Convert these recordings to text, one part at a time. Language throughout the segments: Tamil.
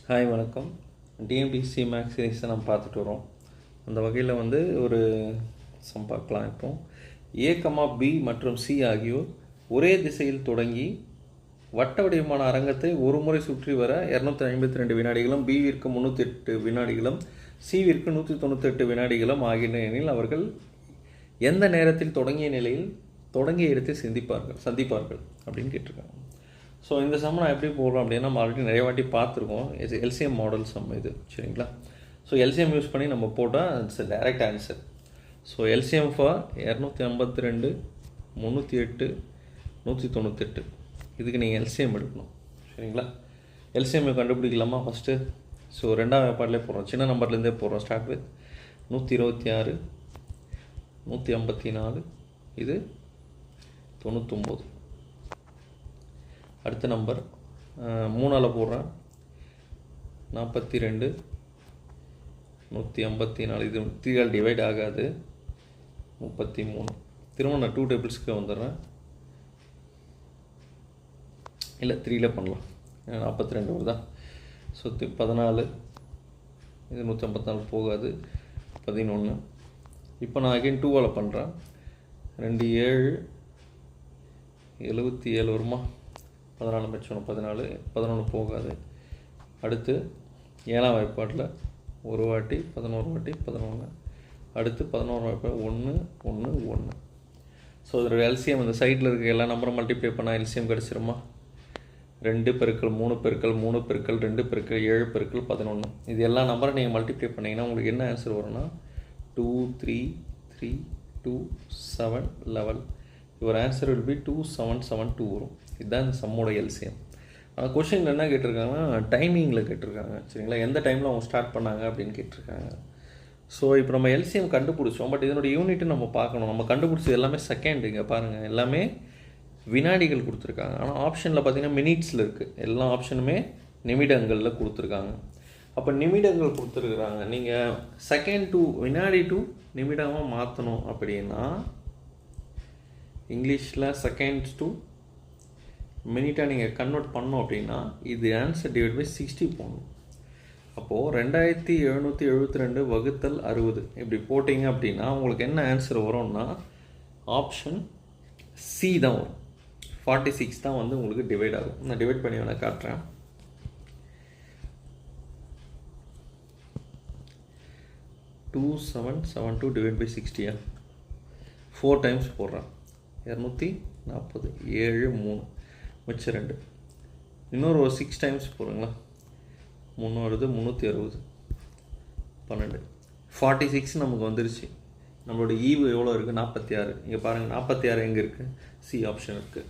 ஹாய் வணக்கம். டிஎன்பிஎஸ்சி மேக்ஸ் சீரிஸை நம்ம பார்த்துட்டு வரோம். அந்த வகையில் ஒரு சம் பார்க்கலாம். இப்போ ஏ, பி மற்றும் சி ஆகியோர் ஒரே திசையில் தொடங்கி வட்ட வடிவமான அரங்கத்தை ஒரு முறை சுற்றி வர 252 வினாடிகளும், பிவிற்கு 308 வினாடிகளும், சிவிற்கு 198 வினாடிகளும் ஆகின எனில் அவர்கள் எந்த நேரத்தில் தொடங்கிய நிலையில் தொடங்கிய இடத்தை சந்திப்பார்கள் அப்படின்னு கேட்டிருக்காங்க. ஸோ இந்த சம் நான் எப்படி போடுறோம் அப்படின்னா, நம்ம ஆல்ரெடி நிறைய வாட்டி பார்த்துருக்கோம். இது எல்சிஎம் மாடல் சம் இது, சரிங்களா? ஸோ எல்சிஎம் யூஸ் பண்ணி நம்ம போட்டால் it's direct answer. So LCM for 252, 308, 198 இதுக்கு நீங்கள் எல்சிஎம் எடுக்கணும், சரிங்களா? LCM கண்டுபிடிக்கலாமா first? ஸோ ரெண்டாவது வேப்பாட்டிலே போடுறோம், சின்ன நம்பர்லேருந்தே போடுறோம். ஸ்டார்ட் வித் 126, 154, இது 99. அடுத்த நம்பர் 3ஆல் போடுறேன், 42, 154, இது 3ஆல் டிவைட் ஆகாது, 33. திரும்ப நான் 2 டேபிள்ஸ்க்கு வந்துடுறேன். இல்லை 3ல் பண்ணலாம், 42 வருதா? ஸோ 14, இது 154 போகாது, 11. இப்போ நான் அகைன் 2ஆல் பண்ணுறேன். 2 7, 77 வருமா? 14 மிச்சம் 14, 11 போகாது. அடுத்து 7ஆம் வாய்ப்பாட்டில் ஒரு வாட்டி 11 வாட்டி 11, அடுத்து 11 வாய்ப்பாடு 1 1 1. ஸோ இதோட எல்சிஎம் இந்த சைடில் இருக்க எல்லா நம்பரும் மல்டிப்ளை பண்ணால் எல்சிஎம் கிடச்சிருமா? 2 பெருக்கல் 3 பெருக்கல் 3 பெருக்கல் 2 பெருக்கல் 7 பெருக்கல் 11. இது எல்லா நம்பரும் நீங்கள் மல்டிப்ளை பண்ணிங்கன்னா உங்களுக்கு என்ன ஆன்சர் வரும்னா 2 3 3 2 7 11. யுவர் ஆன்சர் வில் பி 2772 வரும். இதுதான் இந்த சம்மோட எல்சிஎம். ஆனால் கொஷினில் என்ன கேட்டிருக்காங்கன்னா, டைமிங்கில் கேட்டிருக்காங்க, சரிங்களா? எந்த டைமில் அவங்க ஸ்டார்ட் பண்ணாங்க அப்படின்னு கேட்டிருக்காங்க. ஸோ இப்போ நம்ம எல்சிஎம் கண்டுபிடிச்சோம், பட் இதனுடைய யூனிட்டு நம்ம பார்க்கணும். நம்ம கண்டுபிடிச்சது எல்லாமே செகண்ட். இங்கே பாருங்கள், எல்லாமே வினாடிகள் கொடுத்துருக்காங்க. ஆனால் ஆப்ஷனில் பார்த்தீங்கன்னா மினிட்ஸில் இருக்குது. எல்லா ஆப்ஷனுமே நிமிடங்களில் கொடுத்துருக்காங்க. அப்போ நிமிடங்கள் கொடுத்துருக்குறாங்க. நீங்கள் செகண்ட் டு வினாடி டு நிமிடமாக மாற்றணும் அப்படின்னா இங்கிலீஷில் செகண்ட்ஸ் டு மினிட்டாக நீங்கள் கன்வெர்ட் பண்ணோம் அப்படின்னா இது ஆன்சர் டிவைட் பை 60 போடணும். அப்போது 2772 வகுத்தல் 60 இப்படி போட்டிங்க அப்படின்னா உங்களுக்கு என்ன ஆன்சர் வரும்னா ஆப்ஷன் சி தான் வரும். 46 தான் உங்களுக்கு டிவைட் ஆகும். நான் டிவைட் பண்ணி வேணால் காட்டுறேன். டூ 772 டிவைட் பை 60 4 டைம்ஸ் போடுறேன். 240, 7 3 மிச்சம் 2. இன்னொரு 6 டைம்ஸ் போடுங்களா? 3 வருது, 360, 12, 46 நமக்கு வந்துருச்சு. நம்மளோட ஈவு எவ்வளோ இருக்குது? 46. இங்கே பாருங்கள், 46 எங்கே இருக்குது? சி ஆப்ஷன் இருக்குது.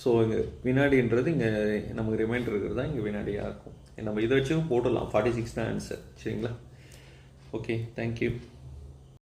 ஸோ இங்கே வினாடின்றது இங்கே நமக்கு ரிமைண்டர் இருக்கிறது தான் இங்கே வினாடியாக இருக்கும். நம்ம இதை வச்சும் போட்டுடலாம். 46 தான் ஆன்சர், சரிங்களா? Okay, thank you.